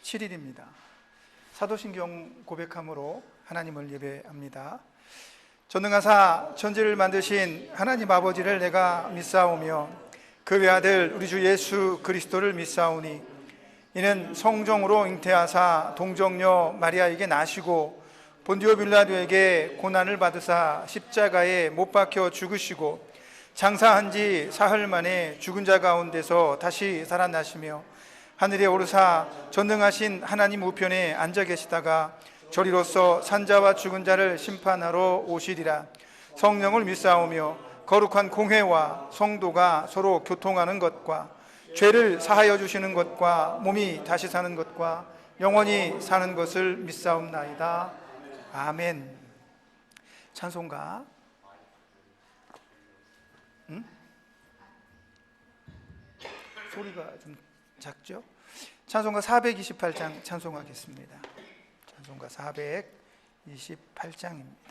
7일입니다. 사도신경 고백함으로 하나님을 예배합니다. 전능하사 천지를 만드신 하나님 아버지를 내가 믿사오며 그 외아들 우리 주 예수 그리스도를 믿사오니 이는 성정으로 잉태하사 동정녀 마리아에게 나시고 본디오 빌라도에게 고난을 받으사 십자가에 못 박혀 죽으시고 장사한 지 사흘 만에 죽은 자 가운데서 다시 살아나시며 하늘에 오르사 전능하신 하나님 우편에 앉아 계시다가 저리로서 산자와 죽은 자를 심판하러 오시리라. 성령을 믿사오며 거룩한 공회와 성도가 서로 교통하는 것과 죄를 사하여 주시는 것과 몸이 다시 사는 것과 영원히 사는 것을 믿사옵나이다. 아멘. 찬송가 소리가 좀 작죠? 찬송가 428장 찬송하겠습니다. 찬송가 428장입니다.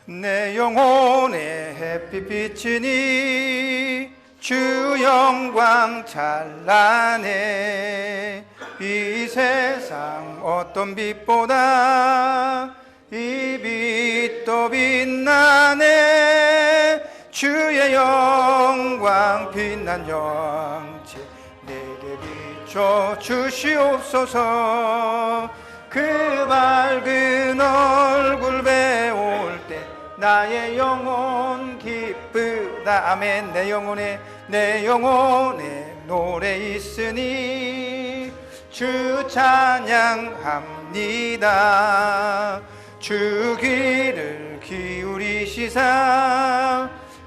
내 영혼의 햇빛 비치니 주 영광 찬란해. 이 세상 어떤 빛보다 이 빛도 빛나네. 주의 영광 빛난 영체 내게 비춰 주시옵소서. 그 밝은 얼굴 배울 때 나의 영혼 기쁘다. 아멘. 내 영혼에 노래 있으니 주 찬양합니다. 주 귀를 기울이시사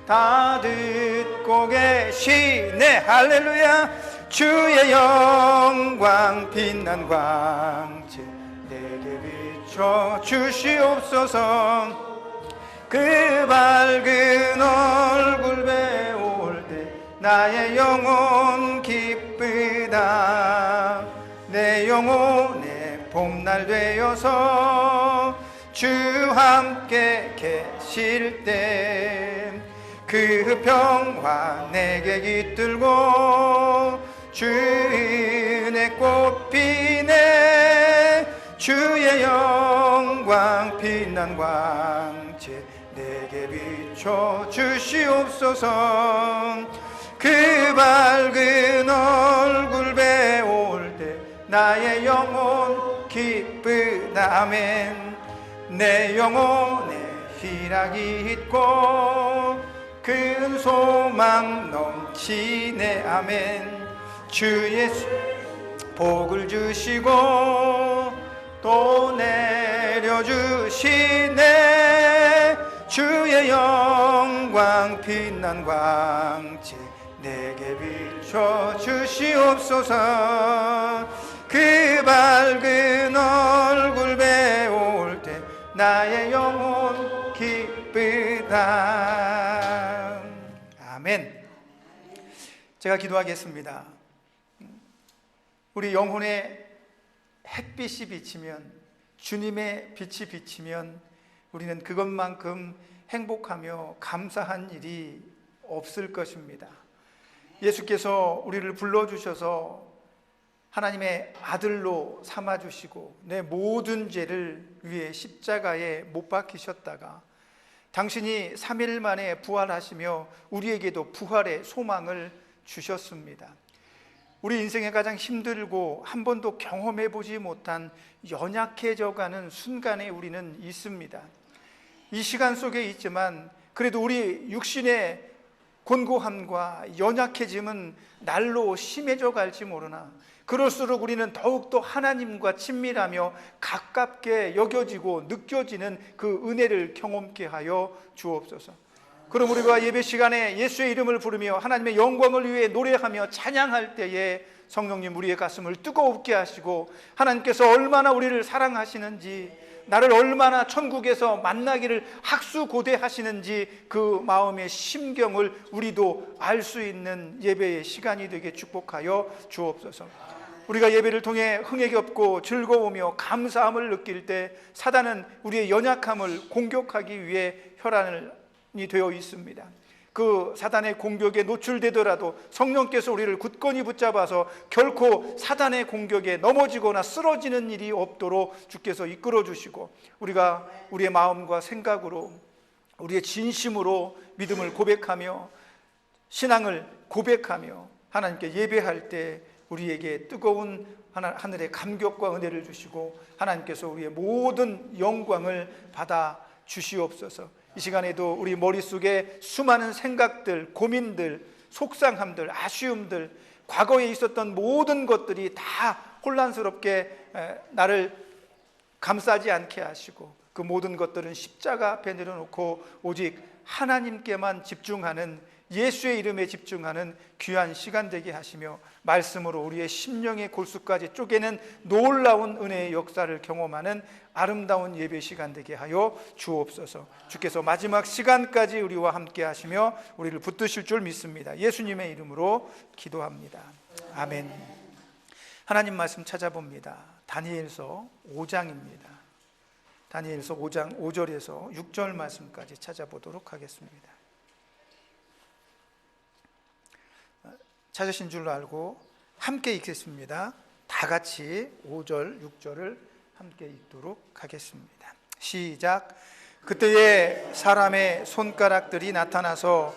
다 듣고 계시네. 할렐루야. 주의 영광 빛난 광채 내게 비춰 주시옵소서. 그 밝은 얼굴 배울 때 나의 영혼 기쁘다. 내 영혼의 봄날 되어서 주 함께 계실 때 그 평화 내게 깃들고 주 은혜 꽃 피네. 주의 영광 빛난 광채 내게 비춰 주시옵소서. 그 밝은 얼굴 배울 때 나의 영혼 기쁘다. 아멘. 내 영혼에 희락이 있고 큰 소망 넘치네. 아멘. 주 예수 복을 주시고 또 내려주시네. 주의 영광 빛난 광채 내게 비춰 주시옵소서. 그 밝은 얼굴 배울 때 나의 영혼 기쁘다. 아멘. 제가 기도하겠습니다. 우리 영혼의 햇빛이 비치면, 주님의 빛이 비치면 우리는 그것만큼 행복하며 감사한 일이 없을 것입니다. 예수께서 우리를 불러주셔서 하나님의 아들로 삼아주시고 내 모든 죄를 위해 십자가에 못 박히셨다가 당신이 3일 만에 부활하시며 우리에게도 부활의 소망을 주셨습니다. 우리 인생에 가장 힘들고 한 번도 경험해보지 못한 연약해져가는 순간에 우리는 있습니다. 이 시간 속에 있지만 그래도 우리 육신의 곤고함과 연약해짐은 날로 심해져 갈지 모르나 그럴수록 우리는 더욱더 하나님과 친밀하며 가깝게 여겨지고 느껴지는 그 은혜를 경험케 하여 주옵소서. 그럼 우리가 예배 시간에 예수의 이름을 부르며 하나님의 영광을 위해 노래하며 찬양할 때에 성령님 우리의 가슴을 뜨겁게 하시고 하나님께서 얼마나 우리를 사랑하시는지 나를 얼마나 천국에서 만나기를 학수고대하시는지 그 마음의 심경을 우리도 알 수 있는 예배의 시간이 되게 축복하여 주옵소서. 우리가 예배를 통해 흥에 겹고 즐거우며 감사함을 느낄 때 사단은 우리의 연약함을 공격하기 위해 혈안이 되어 있습니다. 그 사단의 공격에 노출되더라도 성령께서 우리를 굳건히 붙잡아서 결코 사단의 공격에 넘어지거나 쓰러지는 일이 없도록 주께서 이끌어 주시고, 우리가 우리의 마음과 생각으로 우리의 진심으로 믿음을 고백하며 신앙을 고백하며 하나님께 예배할 때 우리에게 뜨거운 하늘의 감격과 은혜를 주시고 하나님께서 우리의 모든 영광을 받아 주시옵소서. 이 시간에도 우리 머릿속에 수많은 생각들, 고민들, 속상함들, 아쉬움들, 과거에 있었던 모든 것들이 다 혼란스럽게 나를 감싸지 않게 하시고, 그 모든 것들은 십자가 앞에 내려놓고 오직 하나님께만 집중하는, 예수의 이름에 집중하는 귀한 시간 되게 하시며 말씀으로 우리의 심령의 골수까지 쪼개는 놀라운 은혜의 역사를 경험하는 아름다운 예배 시간 되게 하여 주옵소서. 주께서 마지막 시간까지 우리와 함께 하시며 우리를 붙드실 줄 믿습니다. 예수님의 이름으로 기도합니다. 아멘. 하나님 말씀 찾아봅니다. 다니엘서 5장입니다. 다니엘서 5장 5절에서 6절 말씀까지 찾아보도록 하겠습니다. 찾으신 줄로 알고 함께 읽겠습니다. 다 같이 5절, 6절을 함께 읽도록 하겠습니다. 시작. 그때에 사람의 손가락들이 나타나서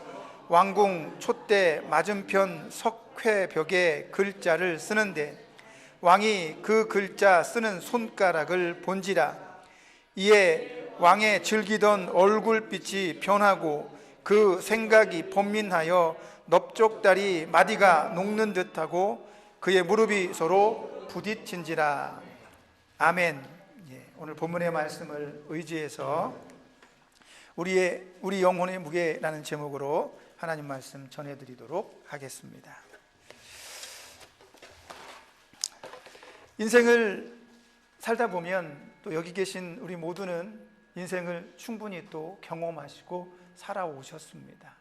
왕궁 촛대 맞은편 석회벽에 글자를 쓰는데 왕이 그 글자 쓰는 손가락을 본지라. 이에 왕의 즐기던 얼굴빛이 변하고 그 생각이 번민하여 넓적다리 마디가 녹는 듯하고 그의 무릎이 서로 부딪힌지라. 아멘. 오늘 본문의 말씀을 의지해서 우리 영혼의 무게라는 제목으로 하나님 말씀 전해드리도록 하겠습니다. 인생을 살다 보면 또 여기 계신 우리 모두는 인생을 충분히 또 경험하시고 살아오셨습니다.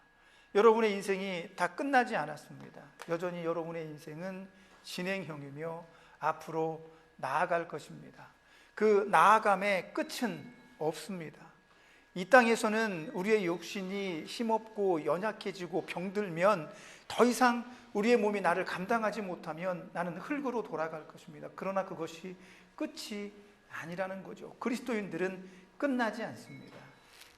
여러분의 인생이 다 끝나지 않았습니다. 여전히 여러분의 인생은 진행형이며 앞으로 나아갈 것입니다. 그 나아감의 끝은 없습니다. 이 땅에서는 우리의 육신이 힘없고 연약해지고 병들면 더 이상 우리의 몸이 나를 감당하지 못하면 나는 흙으로 돌아갈 것입니다. 그러나 그것이 끝이 아니라는 거죠. 그리스도인들은 끝나지 않습니다.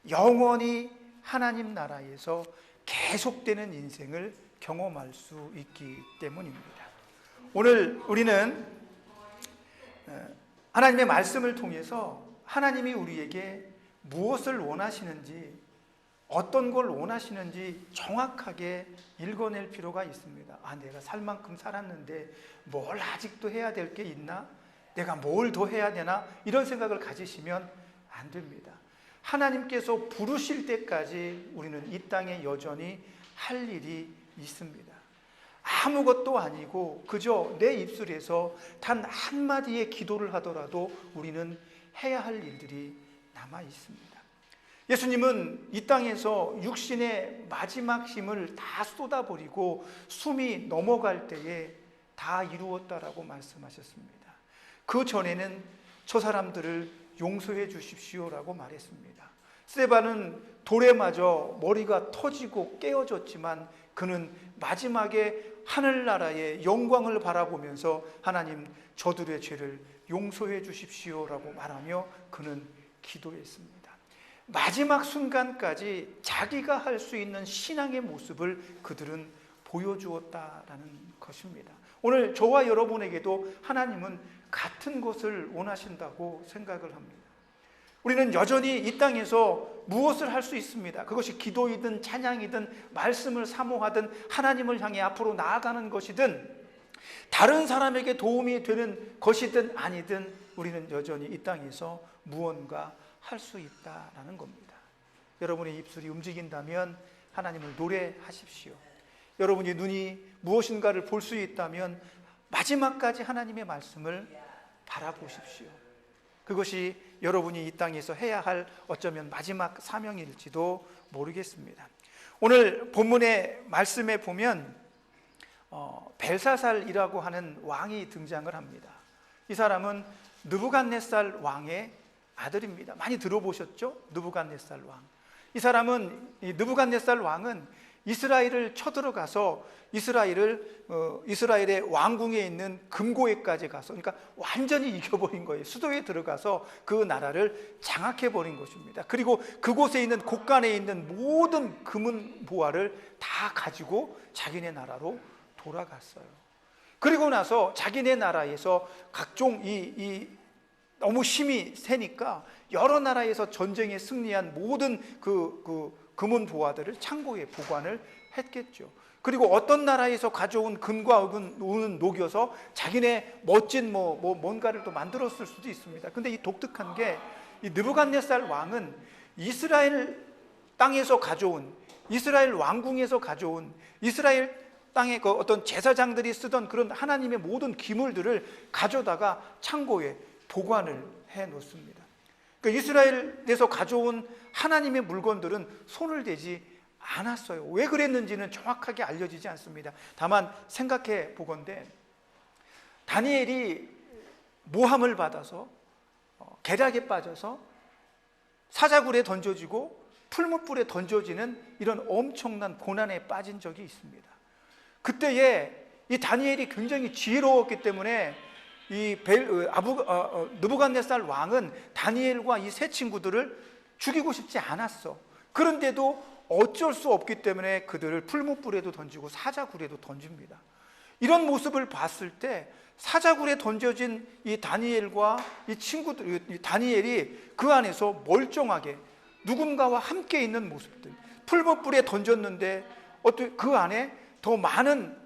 영원히 하나님 나라에서 계속되는 인생을 경험할 수 있기 때문입니다. 오늘 우리는 하나님의 말씀을 통해서 하나님이 우리에게 무엇을 원하시는지, 어떤 걸 원하시는지 정확하게 읽어낼 필요가 있습니다. 내가 살 만큼 살았는데 뭘 아직도 해야 될 게 있나? 내가 뭘 더 해야 되나? 이런 생각을 가지시면 안 됩니다. 하나님께서 부르실 때까지 우리는 이 땅에 여전히 할 일이 있습니다. 아무것도 아니고 그저 내 입술에서 단 한마디의 기도를 하더라도 우리는 해야 할 일들이 남아 있습니다. 예수님은 이 땅에서 육신의 마지막 힘을 다 쏟아버리고 숨이 넘어갈 때에 다 이루었다라고 말씀하셨습니다. 그 전에는 저 사람들을 용서해 주십시오라고 말했습니다. 스데반은 돌에 맞아 머리가 터지고 깨어졌지만 그는 마지막에 하늘나라의 영광을 바라보면서 하나님, 저들의 죄를 용서해 주십시오라고 말하며 그는 기도했습니다. 마지막 순간까지 자기가 할 수 있는 신앙의 모습을 그들은 보여주었다라는 것입니다. 오늘 저와 여러분에게도 하나님은 같은 것을 원하신다고 생각을 합니다. 우리는 여전히 이 땅에서 무엇을 할 수 있습니다. 그것이 기도이든 찬양이든 말씀을 사모하든 하나님을 향해 앞으로 나아가는 것이든 다른 사람에게 도움이 되는 것이든 아니든 우리는 여전히 이 땅에서 무언가 할 수 있다라는 겁니다. 여러분의 입술이 움직인다면 하나님을 노래하십시오. 여러분의 눈이 무엇인가를 볼 수 있다면 마지막까지 하나님의 말씀을 바라보십시오. 그것이 여러분이 이 땅에서 해야 할 어쩌면 마지막 사명일지도 모르겠습니다. 오늘 본문의 말씀에 보면 벨사살이라고 하는 왕이 등장을 합니다. 이 사람은 느부갓네살 왕의 아들입니다. 많이 들어보셨죠? 느부갓네살 왕. 이 사람은, 이 느부갓네살 왕은 이스라엘을 쳐들어가서 이스라엘의 왕궁에 있는 금고에까지 가서, 그러니까 완전히 이겨버린 거예요. 수도에 들어가서 그 나라를 장악해버린 것입니다. 그리고 그곳에 있는 곳간에 있는 모든 금은 보화를 다 가지고 자기네 나라로 돌아갔어요. 그리고 나서 자기네 나라에서 각종 너무 힘이 세니까 여러 나라에서 전쟁에 승리한 모든 그 금은 보화들을 창고에 보관을 했겠죠. 그리고 어떤 나라에서 가져온 금과 은은 녹여서 자기네 멋진 뭔가를 또 만들었을 수도 있습니다. 근데 이 독특한 게, 이 느부갓네살 왕은 이스라엘 땅에서 가져온, 이스라엘 왕궁에서 가져온, 이스라엘 땅의 그 어떤 제사장들이 쓰던 그런 하나님의 모든 기물들을 가져다가 창고에 보관을 해 놓습니다. 그러니까 이스라엘에서 가져온 하나님의 물건들은 손을 대지 않았어요. 왜 그랬는지는 정확하게 알려지지 않습니다. 다만 생각해 보건대, 다니엘이 모함을 받아서 계략에 빠져서 사자굴에 던져지고 풀무불에 던져지는 이런 엄청난 고난에 빠진 적이 있습니다. 그때에 이 다니엘이 굉장히 지혜로웠기 때문에 느부갓네살 왕은 다니엘과 이 세 친구들을 죽이고 싶지 않았어. 그런데도 어쩔 수 없기 때문에 그들을 풀무불에도 던지고 사자굴에도 던집니다. 이런 모습을 봤을 때 사자굴에 던져진 이 다니엘과 이 친구들, 이 다니엘이 그 안에서 멀쩡하게 누군가와 함께 있는 모습들, 풀무불에 던졌는데 그 안에 더 많은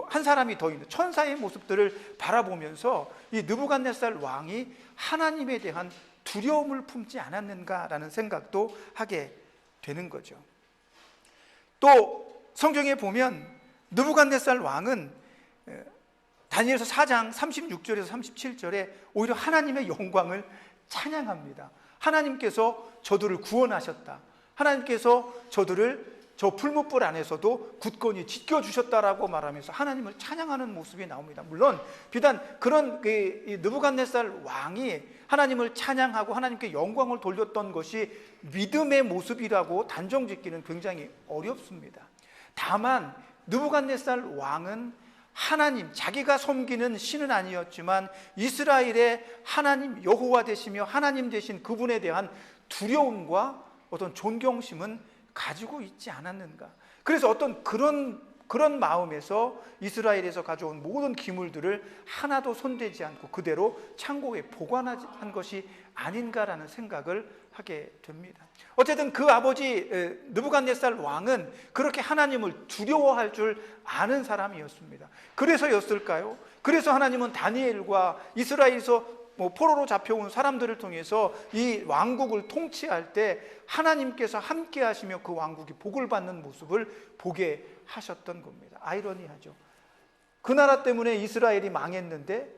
한 사람이 더 있는 천사의 모습들을 바라보면서 이 느부갓네살 왕이 하나님에 대한 두려움을 품지 않았는가라는 생각도 하게 되는 거죠. 또 성경에 보면 느부갓네살 왕은 다니엘서 4장 36절에서 37절에 오히려 하나님의 영광을 찬양합니다. 하나님께서 저들을 구원하셨다. 하나님께서 저들을 저 풀무불 안에서도 굳건히 지켜주셨다라고 말하면서 하나님을 찬양하는 모습이 나옵니다. 물론 비단 그런 느부갓네살 왕이 하나님을 찬양하고 하나님께 영광을 돌렸던 것이 믿음의 모습이라고 단정짓기는 굉장히 어렵습니다. 다만 느부갓네살 왕은 하나님, 자기가 섬기는 신은 아니었지만 이스라엘의 하나님 여호와 되시며 하나님 되신 그분에 대한 두려움과 어떤 존경심은 가지고 있지 않았는가. 그래서 어떤 그런 마음에서 이스라엘에서 가져온 모든 기물들을 하나도 손대지 않고 그대로 창고에 보관한 것이 아닌가라는 생각을 하게 됩니다. 어쨌든 그 아버지 느부갓네살 왕은 그렇게 하나님을 두려워할 줄 아는 사람이었습니다. 그래서였을까요? 그래서 하나님은 다니엘과 이스라엘에서 포로로 잡혀온 사람들을 통해서 이 왕국을 통치할 때 하나님께서 함께 하시며 그 왕국이 복을 받는 모습을 보게 하셨던 겁니다. 아이러니하죠. 그 나라 때문에 이스라엘이 망했는데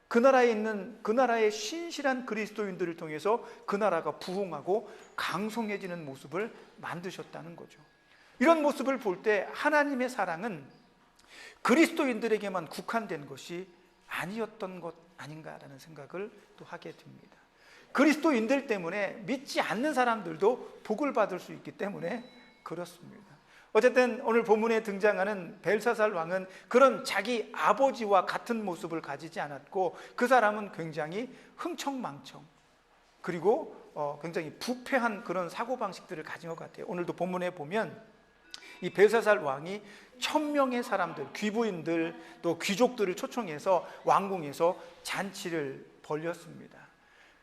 그 나라의 신실한 그리스도인들을 통해서 그 나라가 부흥하고 강성해지는 모습을 만드셨다는 거죠. 이런 모습을 볼 때 하나님의 사랑은 그리스도인들에게만 국한된 것이 아니었던 것 아닌가라는 생각을 또 하게 됩니다. 그리스도인들 때문에 믿지 않는 사람들도 복을 받을 수 있기 때문에 그렇습니다. 어쨌든 오늘 본문에 등장하는 벨사살 왕은 그런 자기 아버지와 같은 모습을 가지지 않았고 그 사람은 굉장히 흥청망청 그리고 굉장히 부패한 그런 사고방식들을 가진 것 같아요. 오늘도 본문에 보면 이 벨사살 왕이 1000명의 사람들, 귀부인들 또 귀족들을 초청해서 왕궁에서 잔치를 벌였습니다.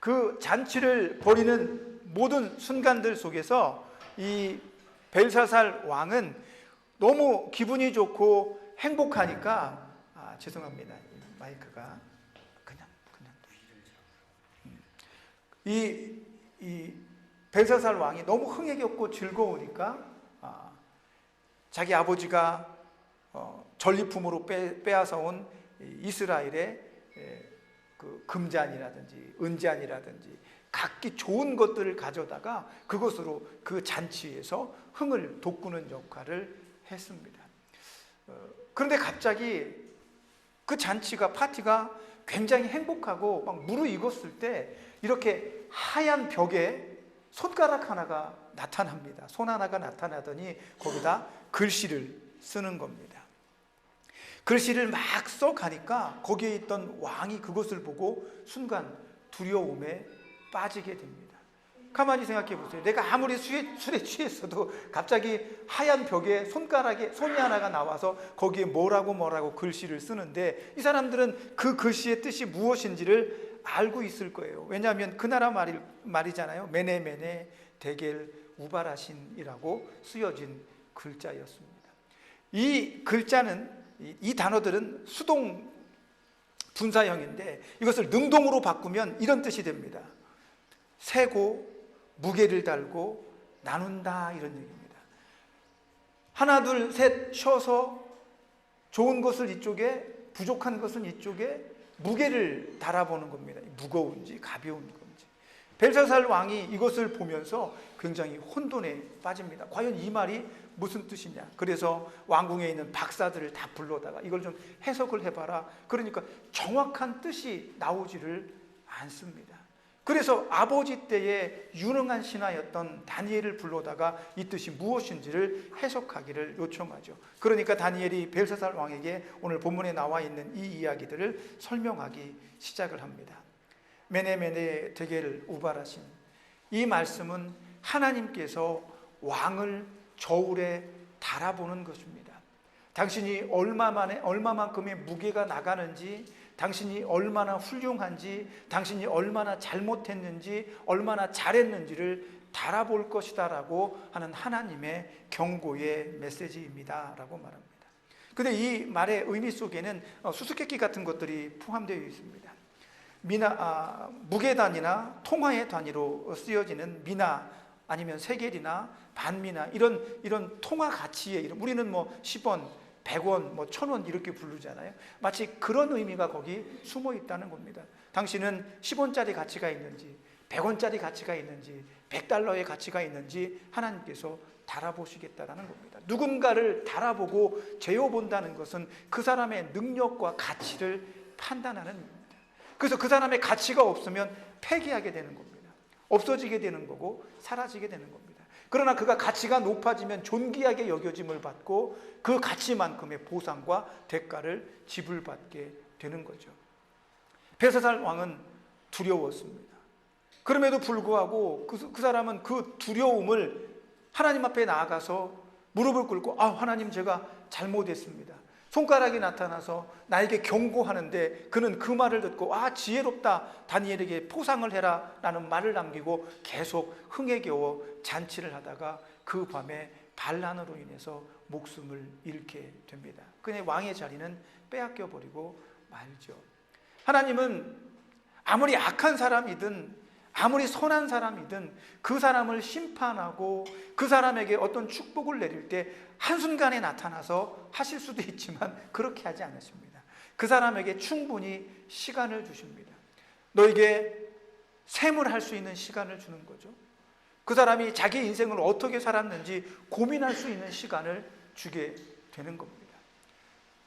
그 잔치를 벌이는 모든 순간들 속에서 이 벨사살 왕은 너무 기분이 좋고 행복하니까 죄송합니다. 마이크가 그냥 이 벨사살 왕이 너무 흥해겼고 즐거우니까 자기 아버지가 전리품으로 빼앗아온 이스라엘의 그 금잔이라든지 은잔이라든지 각기 좋은 것들을 가져다가 그것으로 그 잔치에서 흥을 돋구는 역할을 했습니다. 그런데 갑자기 그 잔치가 파티가 굉장히 행복하고 막 무르익었을 때 이렇게 하얀 벽에 손가락 하나가 나타납니다. 손 하나가 나타나더니 거기다 글씨를 쓰는 겁니다. 글씨를 막 써가니까 거기에 있던 왕이 그것을 보고 순간 두려움에 빠지게 됩니다. 가만히 생각해 보세요. 내가 아무리 술에 취했어도 갑자기 하얀 벽에 손가락에 손이 하나가 나와서 거기에 뭐라고 글씨를 쓰는데 이 사람들은 그 글씨의 뜻이 무엇인지를 알고 있을 거예요. 왜냐하면 그 나라 말이잖아요. 메네메네 데겔 우바라신이라고 쓰여진 글자였습니다. 이 글자는 이 단어들은 수동 분사형인데 이것을 능동으로 바꾸면 이런 뜻이 됩니다. 세고 무게를 달고 나눈다, 이런 얘기입니다. 하나 둘 셋 쉬어서 좋은 것을 이쪽에, 부족한 것은 이쪽에 무게를 달아보는 겁니다. 무거운지 가벼운 건지. 벨사살 왕이 이것을 보면서 굉장히 혼돈에 빠집니다. 과연 이 말이 무슨 뜻이냐. 그래서 왕궁에 있는 박사들을 다 불러다가 이걸 좀 해석을 해봐라. 그러니까 정확한 뜻이 나오지를 않습니다. 그래서 아버지 때의 유능한 신하였던 다니엘을 불러다가 이 뜻이 무엇인지를 해석하기를 요청하죠. 그러니까 다니엘이 벨사살 왕에게 오늘 본문에 나와 있는 이 이야기들을 설명하기 시작을 합니다. 메네메네 데겔 우바라신, 이 말씀은 하나님께서 왕을 저울에 달아보는 것입니다. 당신이 얼마만큼의 무게가 나가는지, 당신이 얼마나 훌륭한지, 당신이 얼마나 잘못했는지, 얼마나 잘했는지를 달아볼 것이다 라고 하는 하나님의 경고의 메시지입니다 라고 말합니다. 근데 이 말의 의미 속에는 수수께끼 같은 것들이 포함되어 있습니다. 무게 단위나 통화의 단위로 쓰여지는 미나, 아니면 세겔이나 반미나 이런 통화 가치의 이름, 우리는 뭐 10원, 100원, 뭐 1000원 이렇게 부르잖아요. 마치 그런 의미가 거기 숨어 있다는 겁니다. 당신은 10원짜리 가치가 있는지, 100원짜리 가치가 있는지, 100달러의 가치가 있는지 하나님께서 달아보시겠다라는 겁니다. 누군가를 달아보고 재어본다는 것은 그 사람의 능력과 가치를 판단하는 겁니다. 그래서 그 사람의 가치가 없으면 폐기하게 되는 겁니다. 없어지게 되는 거고 사라지게 되는 겁니다. 그러나 그가 가치가 높아지면 존귀하게 여겨짐을 받고 그 가치만큼의 보상과 대가를 지불받게 되는 거죠. 벨사살 왕은 두려웠습니다. 그럼에도 불구하고 그 사람은 그 두려움을 하나님 앞에 나아가서 무릎을 꿇고 하나님, 제가 잘못했습니다. 손가락이 나타나서 나에게 경고하는데 그는 그 말을 듣고 지혜롭다, 다니엘에게 포상을 해라 라는 말을 남기고 계속 흥에 겨워 잔치를 하다가 그 밤에 반란으로 인해서 목숨을 잃게 됩니다. 그의 왕의 자리는 빼앗겨 버리고 말죠. 하나님은 아무리 악한 사람이든 아무리 선한 사람이든 그 사람을 심판하고 그 사람에게 어떤 축복을 내릴 때 한순간에 나타나서 하실 수도 있지만 그렇게 하지 않으십니다. 그 사람에게 충분히 시간을 주십니다. 너에게 셈을 할 수 있는 시간을 주는 거죠. 그 사람이 자기 인생을 어떻게 살았는지 고민할 수 있는 시간을 주게 되는 겁니다.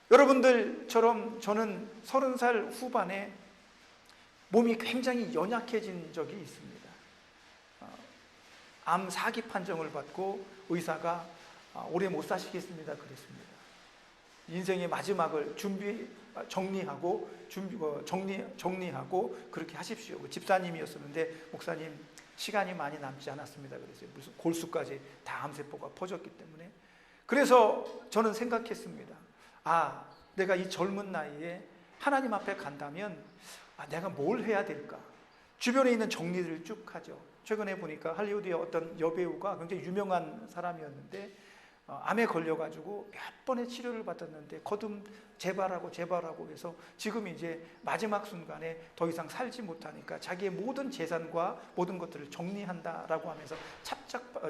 여러분들처럼 저는 30살 후반에 몸이 굉장히 연약해진 적이 있습니다. 암 4기 판정을 받고 의사가 오래 못 사시겠습니다 그랬습니다. 인생의 마지막을 정리하고 그렇게 하십시오. 집사님이었었는데 목사님, 시간이 많이 남지 않았습니다 그랬어요. 무슨 골수까지 다 암세포가 퍼졌기 때문에. 그래서 저는 생각했습니다. 내가 이 젊은 나이에 하나님 앞에 간다면 내가 뭘 해야 될까? 주변에 있는 정리들을 쭉 하죠. 최근에 보니까 할리우드의 어떤 여배우가 굉장히 유명한 사람이었는데 암에 걸려가지고 몇 번의 치료를 받았는데 거듭 재발하고 해서 지금 이제 마지막 순간에 더 이상 살지 못하니까 자기의 모든 재산과 모든 것들을 정리한다라고 하면서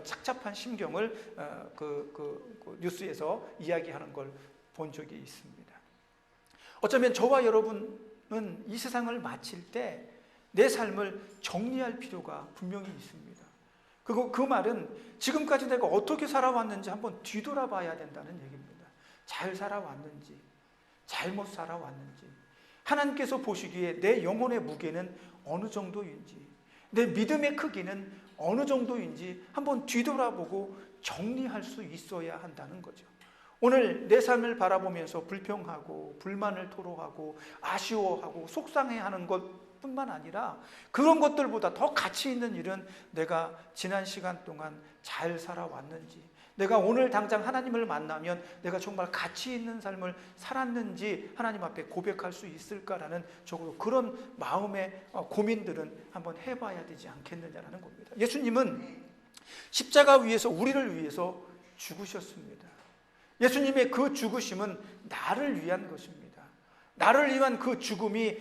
착잡한 심경을 그 뉴스에서 이야기하는 걸 본 적이 있습니다. 어쩌면 저와 여러분 이 세상을 마칠 때 내 삶을 정리할 필요가 분명히 있습니다. 그리고 그 말은 지금까지 내가 어떻게 살아왔는지 한번 뒤돌아봐야 된다는 얘기입니다. 잘 살아왔는지, 잘못 살아왔는지, 하나님께서 보시기에 내 영혼의 무게는 어느 정도인지, 내 믿음의 크기는 어느 정도인지 한번 뒤돌아보고 정리할 수 있어야 한다는 거죠. 오늘 내 삶을 바라보면서 불평하고 불만을 토로하고 아쉬워하고 속상해하는 것뿐만 아니라 그런 것들보다 더 가치 있는 일은 내가 지난 시간 동안 잘 살아왔는지, 내가 오늘 당장 하나님을 만나면 내가 정말 가치 있는 삶을 살았는지 하나님 앞에 고백할 수 있을까라는 적어도 그런 마음의 고민들은 한번 해봐야 되지 않겠느냐라는 겁니다. 예수님은 십자가 위에서 우리를 위해서 죽으셨습니다. 예수님의 그 죽으심은 나를 위한 것입니다. 나를 위한 그 죽음이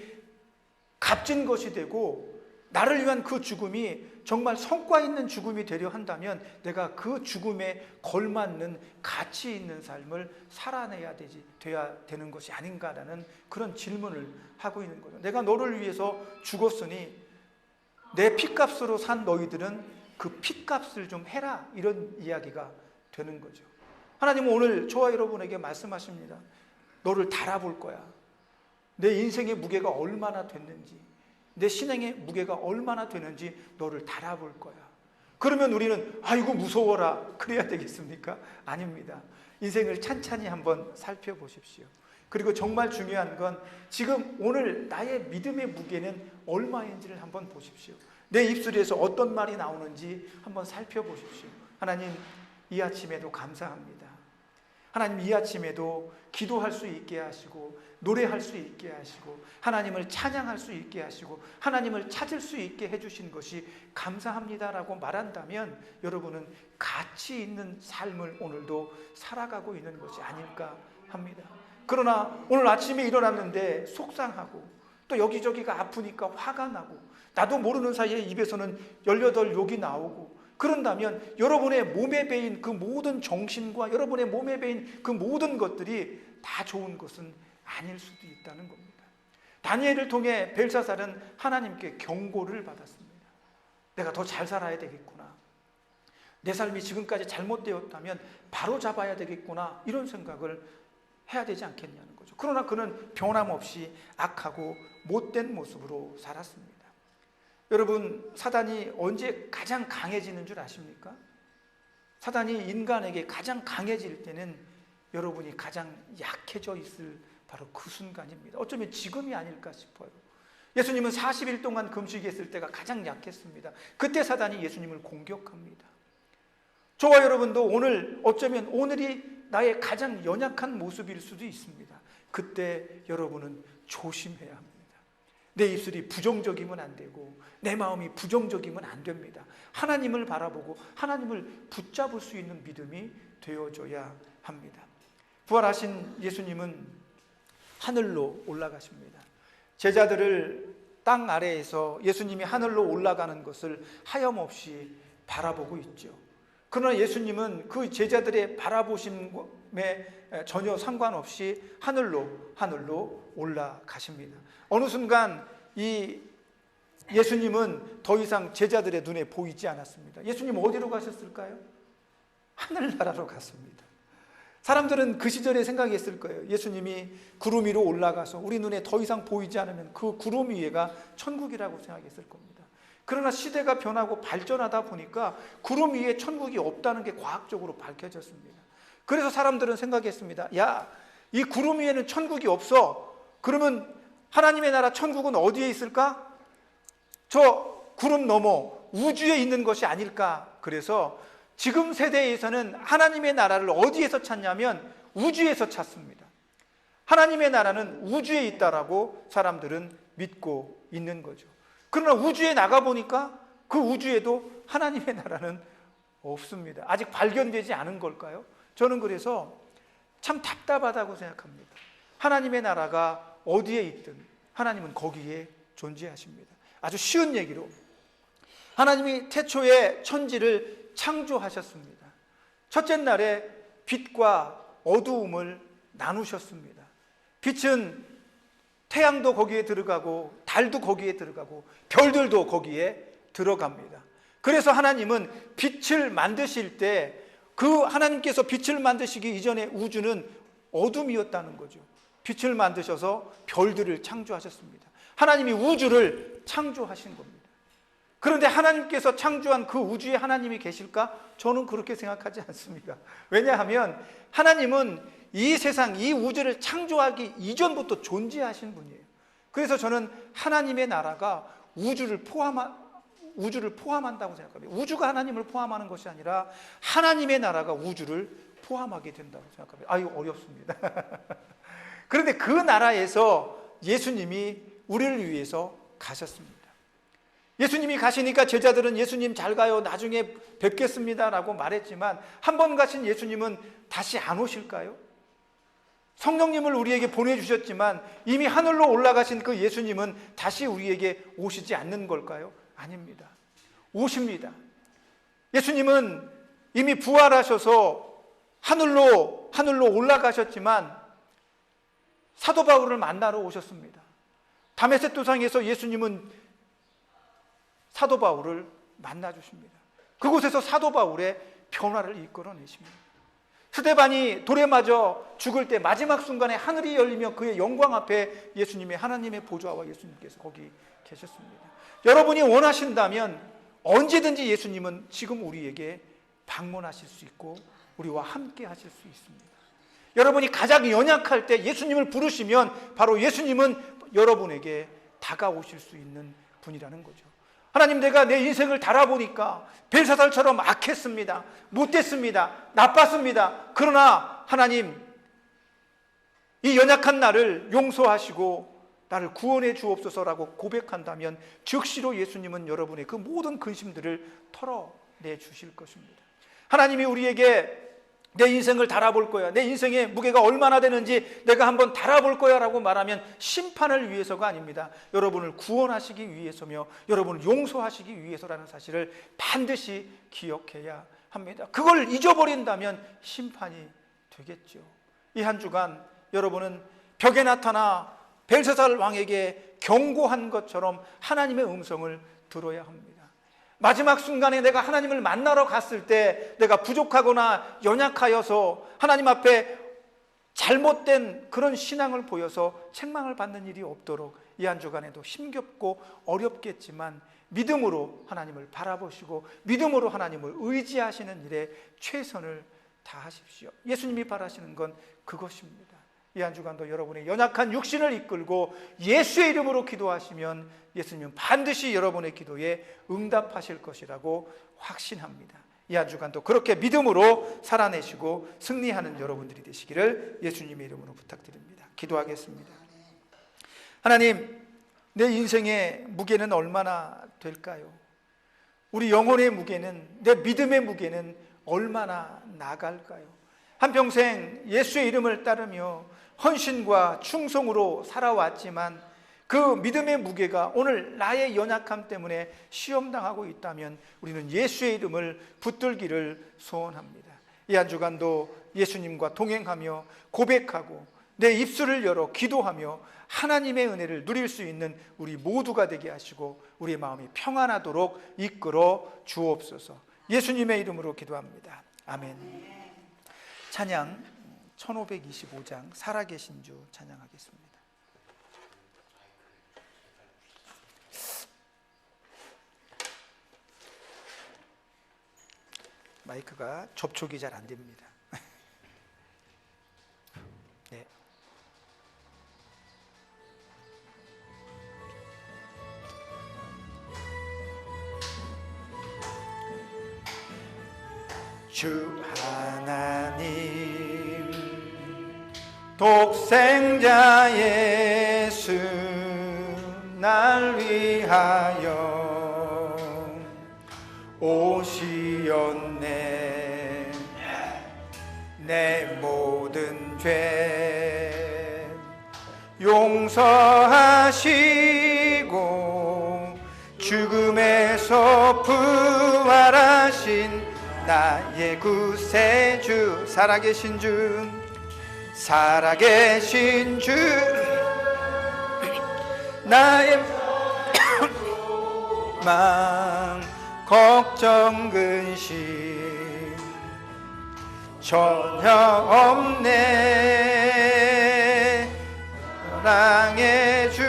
값진 것이 되고, 나를 위한 그 죽음이 정말 성과 있는 죽음이 되려 한다면 내가 그 죽음에 걸맞는 가치 있는 삶을 살아내야 돼야 되는 것이 아닌가라는 그런 질문을 하고 있는 거죠. 내가 너를 위해서 죽었으니 내 핏값으로 산 너희들은 그 핏값을 좀 해라, 이런 이야기가 되는 거죠. 하나님은 오늘 저와 여러분에게 말씀하십니다. 너를 달아볼 거야. 내 인생의 무게가 얼마나 됐는지, 내 신앙의 무게가 얼마나 되는지 너를 달아볼 거야. 그러면 우리는 아이고 무서워라 그래야 되겠습니까? 아닙니다. 인생을 찬찬히 한번 살펴보십시오. 그리고 정말 중요한 건 지금 오늘 나의 믿음의 무게는 얼마인지를 한번 보십시오. 내 입술에서 어떤 말이 나오는지 한번 살펴보십시오. 하나님, 이 아침에도 감사합니다. 하나님, 이 아침에도 기도할 수 있게 하시고 노래할 수 있게 하시고 하나님을 찬양할 수 있게 하시고 하나님을 찾을 수 있게 해주신 것이 감사합니다라고 말한다면 여러분은 가치 있는 삶을 오늘도 살아가고 있는 것이 아닐까 합니다. 그러나 오늘 아침에 일어났는데 속상하고 또 여기저기가 아프니까 화가 나고 나도 모르는 사이에 입에서는 18욕이 나오고 그런다면 여러분의 몸에 배인 그 모든 정신과 여러분의 몸에 배인 그 모든 것들이 다 좋은 것은 아닐 수도 있다는 겁니다. 다니엘을 통해 벨사살은 하나님께 경고를 받았습니다. 내가 더 잘 살아야 되겠구나. 내 삶이 지금까지 잘못되었다면 바로 잡아야 되겠구나. 이런 생각을 해야 되지 않겠냐는 거죠. 그러나 그는 변함없이 악하고 못된 모습으로 살았습니다. 여러분, 사단이 언제 가장 강해지는 줄 아십니까? 사단이 인간에게 가장 강해질 때는 여러분이 가장 약해져 있을 바로 그 순간입니다. 어쩌면 지금이 아닐까 싶어요. 예수님은 40일 동안 금식했을 때가 가장 약했습니다. 그때 사단이 예수님을 공격합니다. 저와 여러분도 오늘 어쩌면 오늘이 나의 가장 연약한 모습일 수도 있습니다. 그때 여러분은 조심해야 합니다. 내 입술이 부정적이면 안 되고 내 마음이 부정적이면 안 됩니다. 하나님을 바라보고 하나님을 붙잡을 수 있는 믿음이 되어줘야 합니다. 부활하신 예수님은 하늘로 올라가십니다. 제자들을 땅 아래에서 예수님이 하늘로 올라가는 것을 하염없이 바라보고 있죠. 그러나 예수님은 그 제자들의 바라보심에 전혀 상관없이 하늘로 올라가십니다. 어느 순간 이 예수님은 더 이상 제자들의 눈에 보이지 않았습니다. 예수님 어디로 가셨을까요? 하늘나라로 갔습니다. 사람들은 그 시절에 생각했을 거예요. 예수님이 구름 위로 올라가서 우리 눈에 더 이상 보이지 않으면 그 구름 위에가 천국이라고 생각했을 겁니다. 그러나 시대가 변하고 발전하다 보니까 구름 위에 천국이 없다는 게 과학적으로 밝혀졌습니다. 그래서 사람들은 생각했습니다. 야, 이 구름 위에는 천국이 없어. 그러면 하나님의 나라 천국은 어디에 있을까? 저 구름 너머 우주에 있는 것이 아닐까? 그래서 지금 세대에서는 하나님의 나라를 어디에서 찾냐면 우주에서 찾습니다. 하나님의 나라는 우주에 있다라고 사람들은 믿고 있는 거죠. 그러나 우주에 나가보니까 그 우주에도 하나님의 나라는 없습니다. 아직 발견되지 않은 걸까요? 저는 그래서 참 답답하다고 생각합니다. 하나님의 나라가 어디에 있든 하나님은 거기에 존재하십니다. 아주 쉬운 얘기로 하나님이 태초에 천지를 창조하셨습니다. 첫째 날에 빛과 어두움을 나누셨습니다. 빛은 태양도 거기에 들어가고 달도 거기에 들어가고 별들도 거기에 들어갑니다. 그래서 하나님은 빛을 만드실 때 그 하나님께서 빛을 만드시기 이전에 우주는 어둠이었다는 거죠. 빛을 만드셔서 별들을 창조하셨습니다. 하나님이 우주를 창조하신 겁니다. 그런데 하나님께서 창조한 그 우주에 하나님이 계실까? 저는 그렇게 생각하지 않습니다. 왜냐하면 하나님은 이 세상, 이 우주를 창조하기 이전부터 존재하신 분이에요. 그래서 저는 하나님의 나라가 우주를 포함한다고 생각합니다. 우주가 하나님을 포함하는 것이 아니라 하나님의 나라가 우주를 포함하게 된다고 생각합니다. 아유, 어렵습니다. 그런데 그 나라에서 예수님이 우리를 위해서 가셨습니다. 예수님이 가시니까 제자들은 예수님 잘 가요, 나중에 뵙겠습니다 라고 말했지만 한 번 가신 예수님은 다시 안 오실까요? 성령님을 우리에게 보내주셨지만 이미 하늘로 올라가신 그 예수님은 다시 우리에게 오시지 않는 걸까요? 아닙니다. 오십니다. 예수님은 이미 부활하셔서 하늘로 올라가셨지만 사도 바울을 만나러 오셨습니다. 다메섹 도상에서 예수님은 사도 바울을 만나 주십니다. 그곳에서 사도 바울의 변화를 이끌어내십니다. 스데반이 돌에 맞아 죽을 때 마지막 순간에 하늘이 열리며 그의 영광 앞에 예수님의 하나님의 보좌와 예수님께서 거기 계셨습니다. 여러분이 원하신다면 언제든지 예수님은 지금 우리에게 방문하실 수 있고 우리와 함께 하실 수 있습니다. 여러분이 가장 연약할 때 예수님을 부르시면 바로 예수님은 여러분에게 다가오실 수 있는 분이라는 거죠. 하나님, 내가 내 인생을 달아보니까 벨사살처럼 악했습니다. 못됐습니다. 나빴습니다. 그러나 하나님, 이 연약한 나를 용서하시고 나를 구원해 주옵소서라고 고백한다면 즉시로 예수님은 여러분의 그 모든 근심들을 털어내 주실 것입니다. 하나님이 우리에게 내 인생을 달아볼 거야, 내 인생의 무게가 얼마나 되는지 내가 한번 달아볼 거야 라고 말하면 심판을 위해서가 아닙니다. 여러분을 구원하시기 위해서며 여러분을 용서하시기 위해서라는 사실을 반드시 기억해야 합니다. 그걸 잊어버린다면 심판이 되겠죠. 이 한 주간 여러분은 벽에 나타나 벨사살 왕에게 경고한 것처럼 하나님의 음성을 들어야 합니다. 마지막 순간에 내가 하나님을 만나러 갔을 때 내가 부족하거나 연약하여서 하나님 앞에 잘못된 그런 신앙을 보여서 책망을 받는 일이 없도록 이 한 주간에도 힘겹고 어렵겠지만 믿음으로 하나님을 바라보시고 믿음으로 하나님을 의지하시는 일에 최선을 다하십시오. 예수님이 바라시는 건 그것입니다. 이 한 주간도 여러분의 연약한 육신을 이끌고 예수의 이름으로 기도하시면 예수님은 반드시 여러분의 기도에 응답하실 것이라고 확신합니다. 이 한 주간도 그렇게 믿음으로 살아내시고 승리하는 여러분들이 되시기를 예수님의 이름으로 부탁드립니다. 기도하겠습니다. 하나님, 내 인생의 무게는 얼마나 될까요? 우리 영혼의 무게는, 내 믿음의 무게는 얼마나 나갈까요? 한평생 예수의 이름을 따르며 헌신과 충성으로 살아왔지만 그 믿음의 무게가 오늘 나의 연약함 때문에 시험당하고 있다면 우리는 예수의 이름을 붙들기를 소원합니다. 이 한 주간도 예수님과 동행하며 고백하고 내 입술을 열어 기도하며 하나님의 은혜를 누릴 수 있는 우리 모두가 되게 하시고 우리의 마음이 평안하도록 이끌어 주옵소서. 예수님의 이름으로 기도합니다. 아멘. 찬양 1525장 살아계신 주 찬양하겠습니다. 마이크가 접촉이 잘 안 됩니다. 네. 주 하나님 독생자 예수 날 위하여 오시었네. 내 모든 죄 용서하시고 죽음에서 부활하신 나의 구세주 살아계신 주 나의 마음 걱정 근심 전혀 없네. 사랑해 준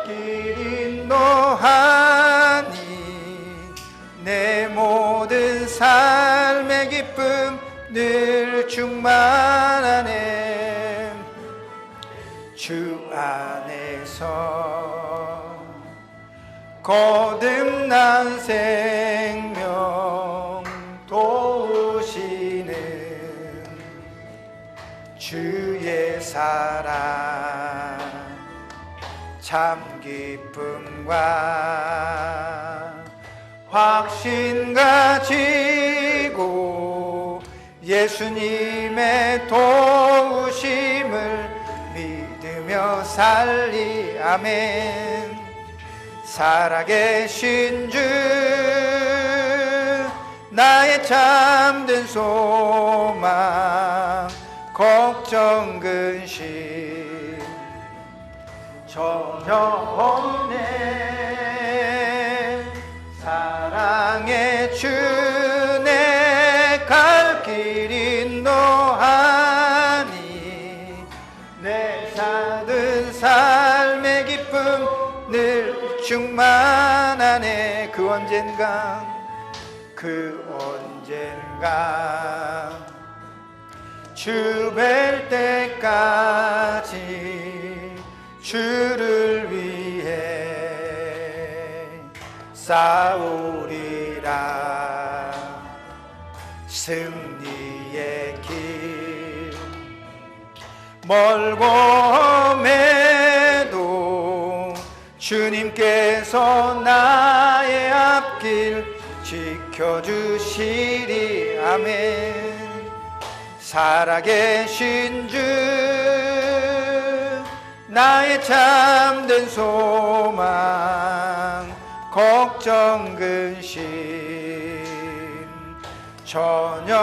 길 인도하니 내 모든 삶의 기쁨 늘 충만하네. 주 안에서 거듭난 생명 도우시는 주의 사랑 참 기쁨과 확신 가지고 예수님의 도우심을 믿으며 살리. 아멘. 살아계신 주 나의 참된 소망 걱정 근심 전혀 없네. 사랑의 주 내 갈 길 인도하니 내 사는 삶의 기쁨 늘 충만하네. 그 언젠가 주 뵐 때까지 주를 위해 싸우리라. 승리의 길 멀고 험해도 주님께서 나의 앞길 지켜주시리. 아멘. 살아계신 주 나의 참된 소망 걱정 근심 전혀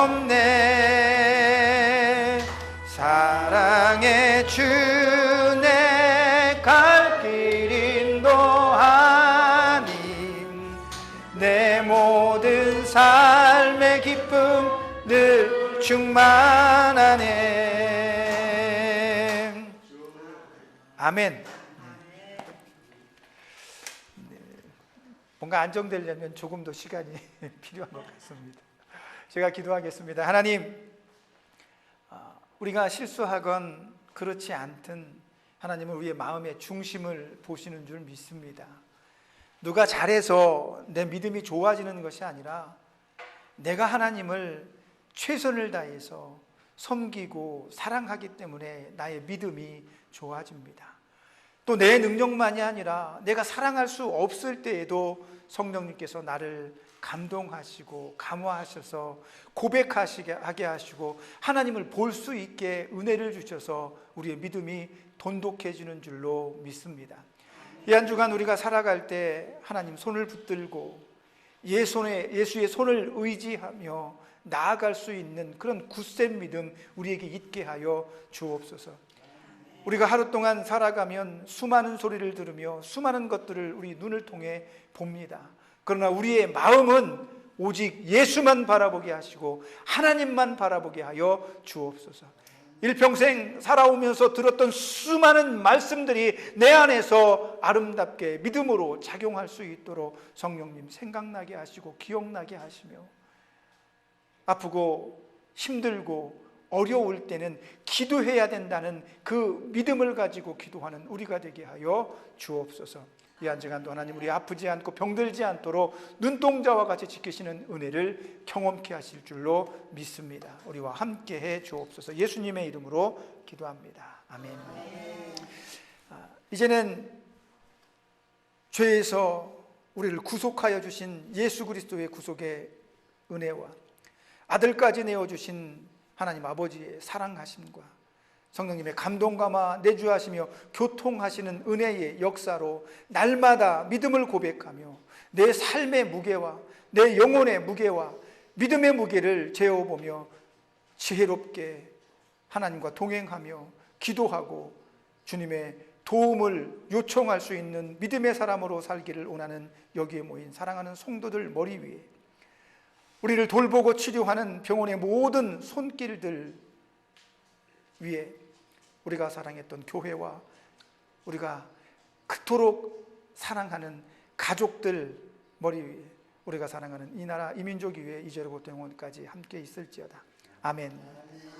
없네. 사랑의 주 내 갈 길 인도하니 내 모든 삶의 기쁨 늘 충만하네. 아멘. 뭔가 안정되려면 조금 더 시간이 필요한 것 같습니다. 제가 기도하겠습니다. 하나님, 우리가 실수하건 그렇지 않든 하나님은 우리의 마음의 중심을 보시는 줄 믿습니다. 누가 잘해서 내 믿음이 좋아지는 것이 아니라 내가 하나님을 최선을 다해서 섬기고 사랑하기 때문에 나의 믿음이 좋아집니다. 또 내 능력만이 아니라 내가 사랑할 수 없을 때에도 성령님께서 나를 감동하시고 감화하셔서 고백하게 하시고 하나님을 볼 수 있게 은혜를 주셔서 우리의 믿음이 돈독해지는 줄로 믿습니다. 이 한 주간 우리가 살아갈 때 하나님 손을 붙들고 예수의 손을 의지하며 나아갈 수 있는 그런 굳센 믿음 우리에게 있게 하여 주옵소서. 우리가 하루 동안 살아가면 수많은 소리를 들으며 수많은 것들을 우리 눈을 통해 봅니다. 그러나 우리의 마음은 오직 예수만 바라보게 하시고 하나님만 바라보게 하여 주옵소서. 일평생 살아오면서 들었던 수많은 말씀들이 내 안에서 아름답게 믿음으로 작용할 수 있도록 성령님 생각나게 하시고 기억나게 하시며 아프고 힘들고 어려울 때는 기도해야 된다는 그 믿음을 가지고 기도하는 우리가 되게 하여 주옵소서. 이 한 시간도 하나님 우리 아프지 않고 병들지 않도록 눈동자와 같이 지키시는 은혜를 경험케 하실 줄로 믿습니다. 우리와 함께 해 주옵소서. 예수님의 이름으로 기도합니다. 아멘. 이제는 죄에서 우리를 구속하여 주신 예수 그리스도의 구속의 은혜와 아들까지 내어주신 하나님 아버지의 사랑하심과 성령님의 감동감화 내주하시며 교통하시는 은혜의 역사로 날마다 믿음을 고백하며 내 삶의 무게와 내 영혼의 무게와 믿음의 무게를 재어보며 지혜롭게 하나님과 동행하며 기도하고 주님의 도움을 요청할 수 있는 믿음의 사람으로 살기를 원하는 여기에 모인 사랑하는 성도들 머리 위에, 우리를 돌보고 치료하는 병원의 모든 손길들 위에, 우리가 사랑했던 교회와 우리가 그토록 사랑하는 가족들 머리 위에, 우리가 사랑하는 이 나라 이 민족 위에 이제로부터 영원까지 함께 있을지어다. 아멘.